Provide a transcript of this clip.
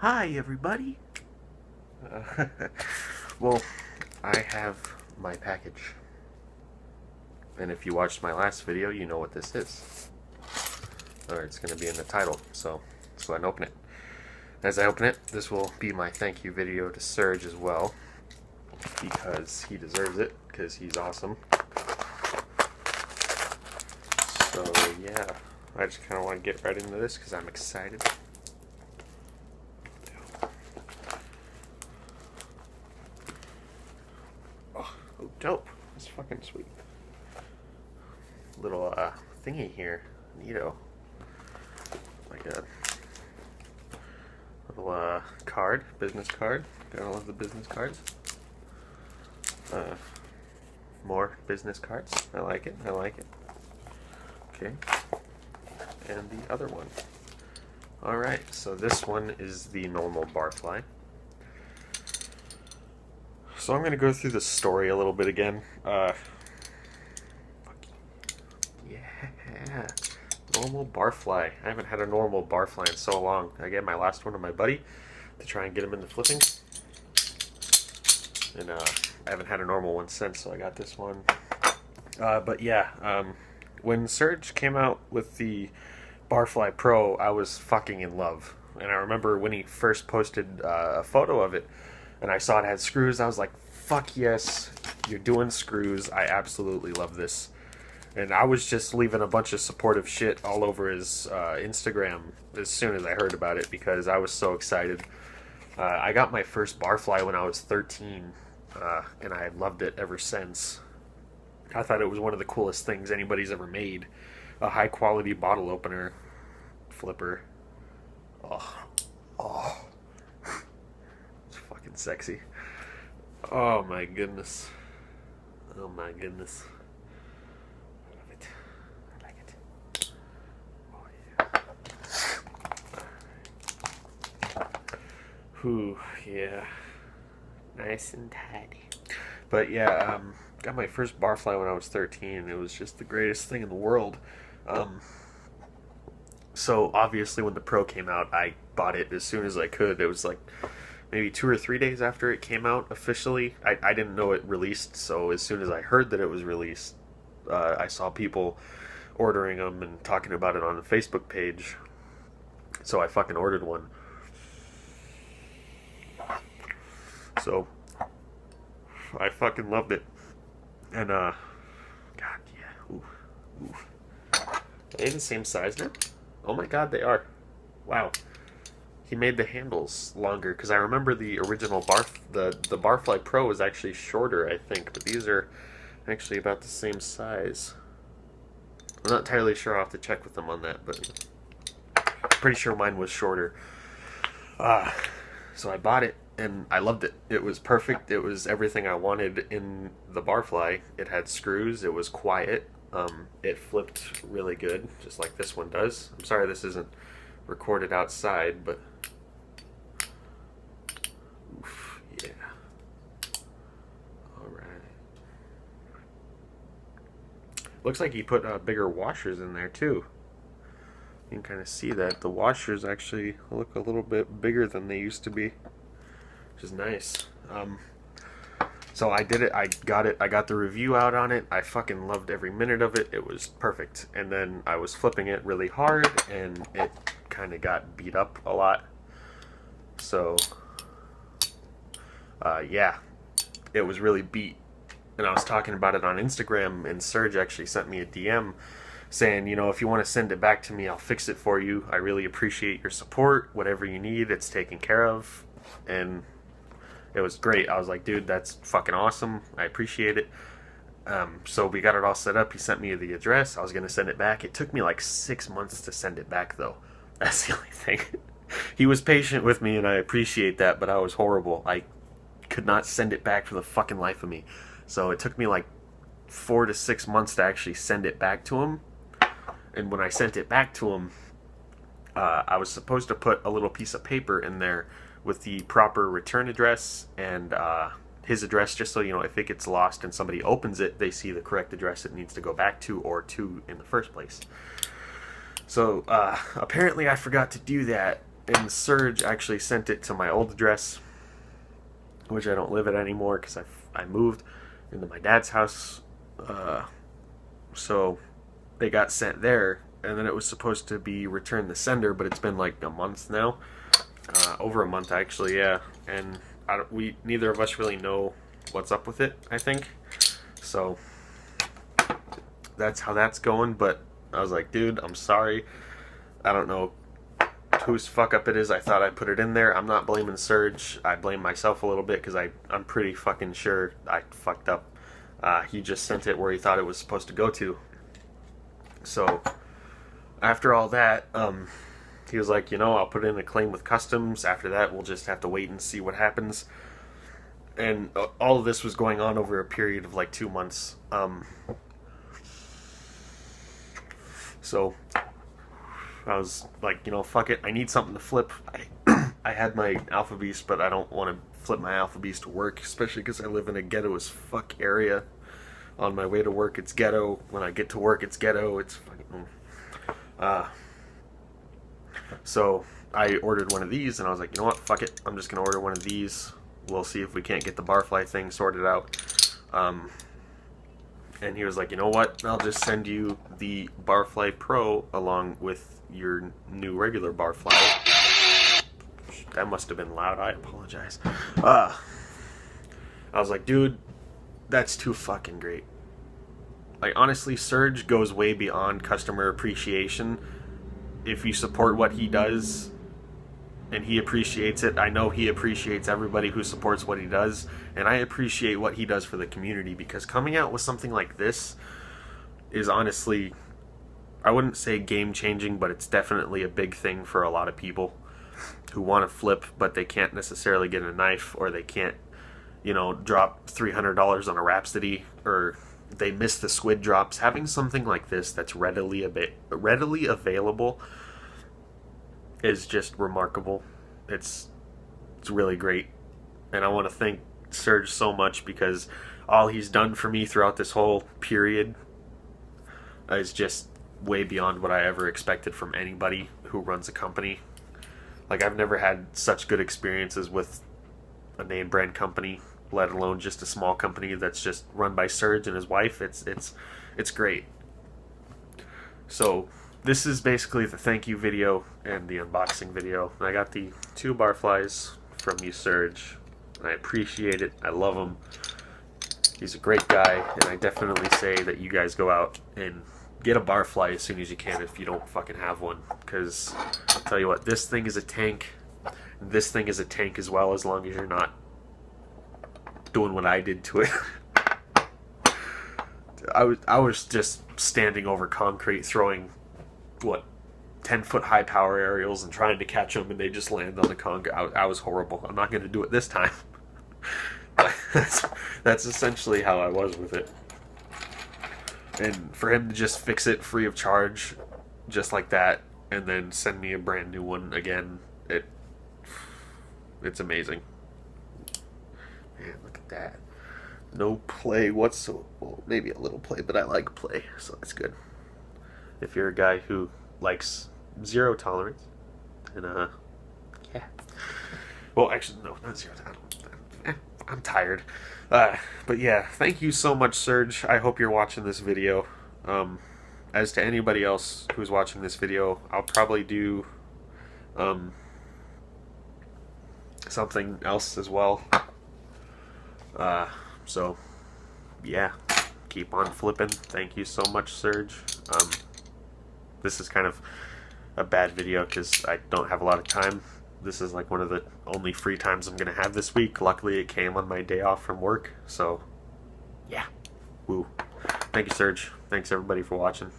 Hi, everybody. Uh, well, I have my package. And if you watched my last video, you know what this is. Or it's going to be in the title, so let's go ahead and open it. As I open it, this will be my thank you video to Serge as well, because he deserves it, because he's awesome. So yeah, I just kind of want to get right into this because I'm excited. Oh, dope. That's fucking sweet. Little thingy here. Neato. Like a little card, business card. Gotta love the business cards. More business cards. I like it. I like it. Okay. And the other one. Alright, so this one is the normal barfly. So I'm going to go through the story a little bit again. Yeah. Normal barfly. I haven't had a normal barfly in so long. I gave my last one to my buddy to try and get him into flipping. And I haven't had a normal one since, so I got this one. But yeah, when Serge came out with the Barfly Pro, I was fucking in love. And I remember when he first posted a photo of it, and I saw it had screws, I was like, fuck yes, you're doing screws. I absolutely love this. And I was just leaving a bunch of supportive shit all over his Instagram as soon as I heard about it, because I was so excited. I got my first Barfly when I was 13, and I loved it ever since. I thought it was one of the coolest things anybody's ever made. A high quality bottle opener flipper. Oh. It's fucking sexy. Oh my goodness. Oh my goodness. I love it. I like it. Oh yeah. Whew, yeah. Nice and tidy. But yeah, got my first Barfly when I was 13. It was just the greatest thing in the world. So obviously when the Pro came out, I bought it as soon as I could. It was like maybe 2 or 3 days after it came out officially. I didn't know it released, so as soon as I heard that it was released, I saw people ordering them and talking about it on the Facebook page. So I fucking ordered one. So I fucking loved it. And God, yeah. Ooh. Are they the same size now? Oh my god, they are. Wow. He made the handles longer, because I remember the original the Barfly Pro was actually shorter, I think, but these are actually about the same size. I'm not entirely sure. I'll have to check with them on that, but I'm pretty sure mine was shorter. So I bought it, and I loved it. It was perfect. It was everything I wanted in the Barfly. It had screws. It was quiet. It flipped really good, just like this one does. I'm sorry this isn't recorded outside, but oof, yeah. Alright. Looks like he put bigger washers in there too. You can kind of see that the washers actually look a little bit bigger than they used to be, which is nice. So I did it, I got the review out on it, I fucking loved every minute of it, it was perfect. And then I was flipping it really hard, and it kind of got beat up a lot. So, yeah, it was really beat. And I was talking about it on Instagram, and Serge actually sent me a DM saying, you know, if you want to send it back to me, I'll fix it for you. I really appreciate your support. Whatever you need, it's taken care of. And it was great. I was like, dude, that's fucking awesome. I appreciate it. So we got it all set up. He sent me the address. I was going to send it back. It took me like 6 months to send it back, though. That's the only thing. He was patient with me, and I appreciate that, but I was horrible. I could not send it back for the fucking life of me. So it took me like 4 to 6 months to actually send it back to him. And when I sent it back to him, I was supposed to put a little piece of paper in there with the proper return address and his address, just so, you know, if it gets lost and somebody opens it, they see the correct address it needs to go back to, or to in the first place. So apparently I forgot to do that, and Serge actually sent it to my old address, which I don't live at anymore because I moved into my dad's house. So they got sent there, and then it was supposed to be returned to sender, but it's been like a month now. Over a month, actually, yeah. And we neither of us really know what's up with it, I think. So that's how that's going. But I was like, dude, I'm sorry. I don't know whose fuck up it is. I thought I put it in there. I'm not blaming Serge. I blame myself a little bit because I'm pretty fucking sure I fucked up. He just sent it where he thought it was supposed to go to. So after all that, he was like, I'll put in a claim with customs. After that, we'll just have to wait and see what happens. And all of this was going on over a period of like 2 months. So I was like, fuck it. I need something to flip. I had my Alpha Beast, but I don't want to flip my Alpha Beast to work, especially because I live in a ghetto as fuck area. On my way to work, it's ghetto. When I get to work, it's ghetto. It's fucking... So I ordered one of these, and I was like, you know what? Fuck it. I'm just going to order one of these. We'll see if we can't get the Barfly thing sorted out. And he was like, you know what? I'll just send you the Barfly Pro along with your new regular Barfly. That must have been loud. I apologize. I was like, dude, that's too fucking great. Like, honestly, Serge goes way beyond customer appreciation. If you support what he does and he appreciates it, I know he appreciates everybody who supports what he does, and I appreciate what he does for the community, because coming out with something like this is honestly, I wouldn't say game-changing, but it's definitely a big thing for a lot of people who want to flip, but they can't necessarily get a knife, or they can't, drop $300 on a Rhapsody, or they miss the squid drops. Having something like this that's readily available is just remarkable. It's really great, and I want to thank Serge so much, because all he's done for me throughout this whole period is just way beyond what I ever expected from anybody who runs a company. Like, I've never had such good experiences with a name brand company, let alone just a small company that's just run by Serge and his wife. It's great. So this is basically the thank you video and the unboxing video. I got the 2 Barflies from you, Serge, and I appreciate it. I love him. He's a great guy, and I definitely say that you guys go out and get a Barfly as soon as you can if you don't fucking have one, because I'll tell you what, this thing is a tank. This thing is a tank as well, as long as you're not doing what I did to it. I was just standing over concrete throwing 10-foot high power aerials and trying to catch them, and they just land on the concrete. I was horrible. I'm not going to do it this time. But that's essentially how I was with it. And for him to just fix it free of charge, just like that, and then send me a brand new one again, it's amazing. Man, look at that. No play whatsoever. Well, maybe a little play, but I like play, so that's good. If you're a guy who likes zero tolerance, and yeah. Well, actually, no, not zero tolerance. I'm tired. But yeah, thank you so much, Serge. I hope you're watching this video. As to anybody else who's watching this video, I'll probably do something else as well. So yeah, keep on flipping. Thank you so much, Serge. This is kind of a bad video because I don't have a lot of time. This is like one of the only free times I'm going to have this week. Luckily, it came on my day off from work. So, yeah. Woo. Thank you, Serge. Thanks, everybody, for watching.